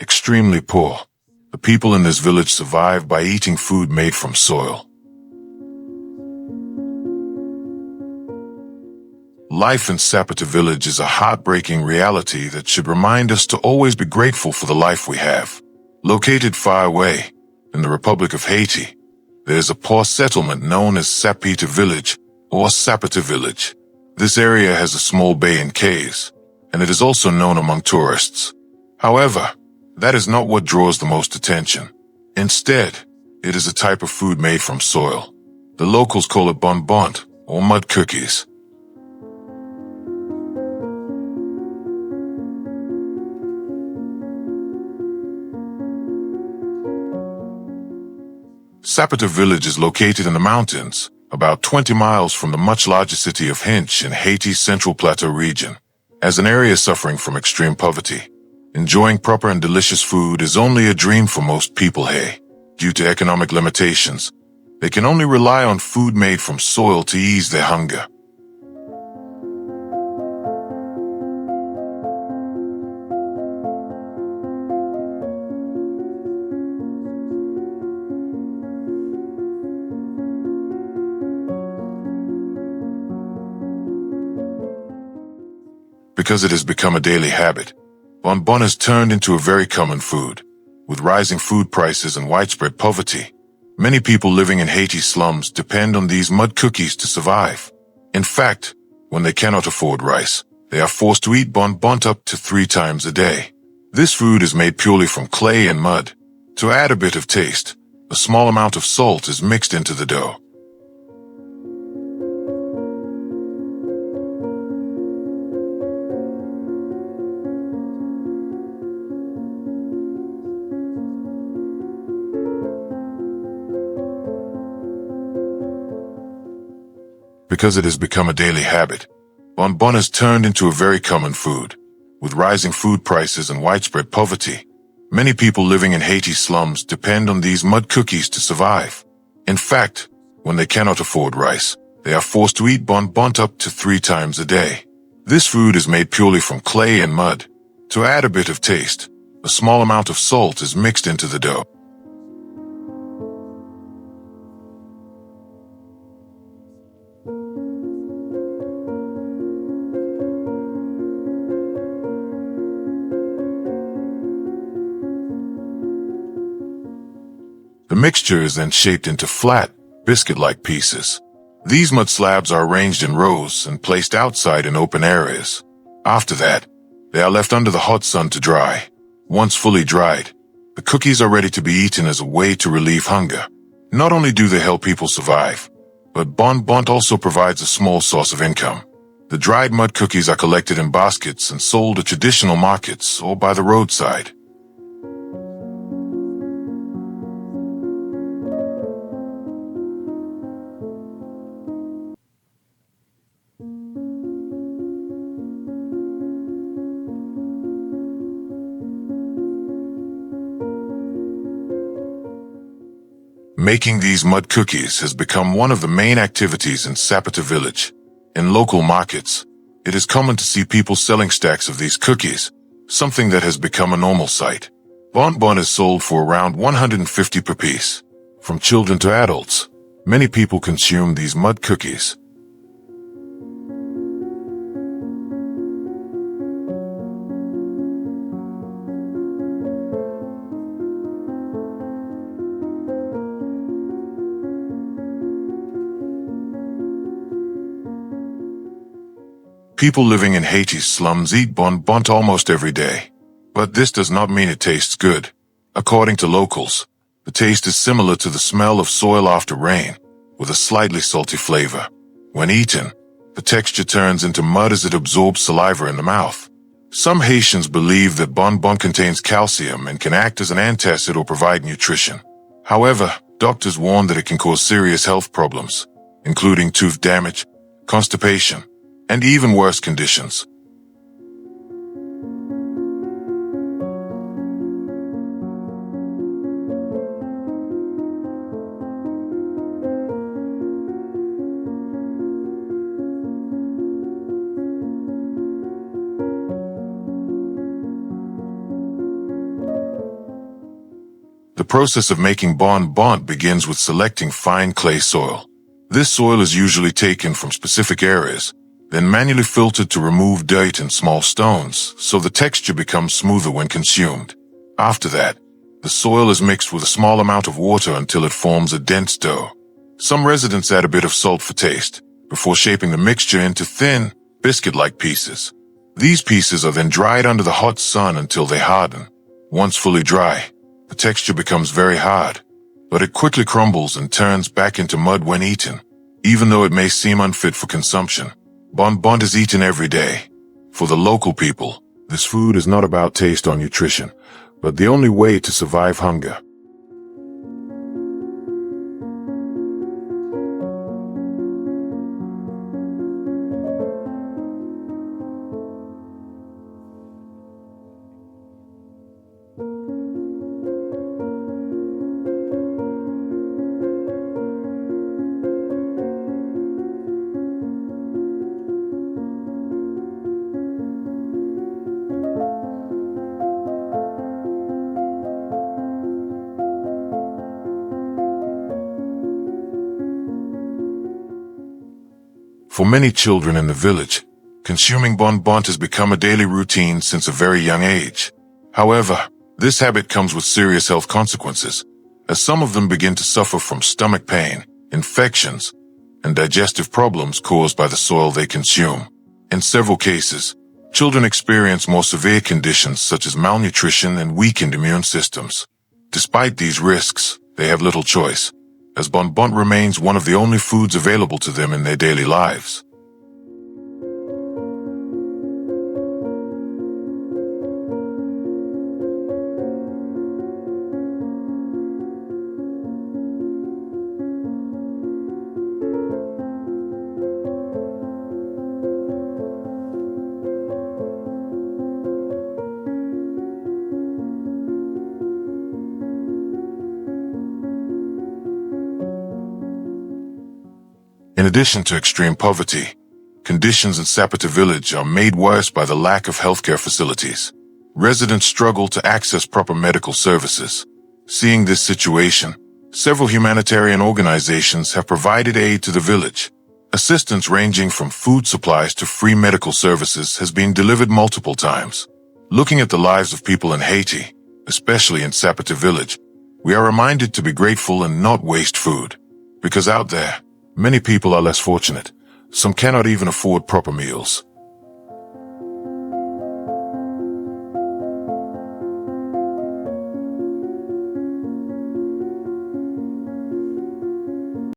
extremely poor. The people in this village survive by eating food made from soil. Life in Sapata village is a heartbreaking reality that should remind us to always be grateful for the life we have. Located far away, in the Republic of Haiti, there is a poor settlement known as Sapita village or Sapata village. This area has a small bay and caves, and it is also known among tourists. However, that is not what draws the most attention. Instead, it is a type of food made from soil. The locals call it bonbon, or mud cookies. Sapata village is located in the mountains, about 20 miles from the much larger city of Hinch in Haiti's Central Plateau region. As an area suffering from extreme poverty, enjoying proper and delicious food is only a dream for most people here. Due to economic limitations, they can only rely on food made from soil to ease their hunger. Because it has become a daily habit, bonbon has turned into a very common food. With rising food prices and widespread poverty, many people living in Haiti's slums depend on these mud cookies to survive. In fact, when they cannot afford rice, they are forced to eat bonbon up to 3 times a day. This food is made purely from clay and mud. To add a bit of taste, a small amount of salt is mixed into the dough. Because it has become a daily habit, bonbon has turned into a very common food. With rising food prices and widespread poverty, many people living in Haiti's slums depend on these mud cookies to survive. In fact, when they cannot afford rice, they are forced to eat bonbon up to 3 times a day. This food is made purely from clay and mud. To add a bit of taste, a small amount of salt is mixed into the dough. The mixture is then shaped into flat, biscuit-like pieces. These mud slabs are arranged in rows and placed outside in open areas. After that, they are left under the hot sun to dry. Once fully dried, the cookies are ready to be eaten as a way to relieve hunger. Not only do they help people survive, but bonbon also provides a small source of income. The dried mud cookies are collected in baskets and sold at traditional markets or by the roadside. Making these mud cookies has become one of the main activities in Sapata village. In local markets, it is common to see people selling stacks of these cookies, something that has become a normal sight. Bonbon is sold for around 150 per piece. From children to adults, many people consume these mud cookies. People living in Haiti's slums eat bonbon almost every day. But this does not mean it tastes good. According to locals, the taste is similar to the smell of soil after rain, with a slightly salty flavor. When eaten, the texture turns into mud as it absorbs saliva in the mouth. Some Haitians believe that bonbon contains calcium and can act as an antacid or provide nutrition. However, doctors warn that it can cause serious health problems, including tooth damage, constipation, and even worse conditions. The process of making bon bon begins with selecting fine clay soil. This soil is usually taken from specific areas, then manually filtered to remove dirt and small stones, so the texture becomes smoother when consumed. After that, the soil is mixed with a small amount of water until it forms a dense dough. Some residents add a bit of salt for taste, before shaping the mixture into thin, biscuit-like pieces. These pieces are then dried under the hot sun until they harden. Once fully dry, the texture becomes very hard, but it quickly crumbles and turns back into mud when eaten. Even though it may seem unfit for consumption, bon bon is eaten every day. For the local people, this food is not about taste or nutrition, but the only way to survive hunger. For many children in the village, consuming bon bon has become a daily routine since a very young age. However, this habit comes with serious health consequences, as some of them begin to suffer from stomach pain, infections, and digestive problems caused by the soil they consume. In several cases, children experience more severe conditions such as malnutrition and weakened immune systems. Despite these risks, they have little choice, as bon bon remains one of the only foods available to them in their daily lives. In addition to extreme poverty, conditions in Sapata village are made worse by the lack of healthcare facilities. Residents struggle to access proper medical services. Seeing this situation, several humanitarian organizations have provided aid to the village. Assistance ranging from food supplies to free medical services has been delivered multiple times. Looking at the lives of people in Haiti, especially in Sapata village, we are reminded to be grateful and not waste food. Because out there, many people are less fortunate. Some cannot even afford proper meals.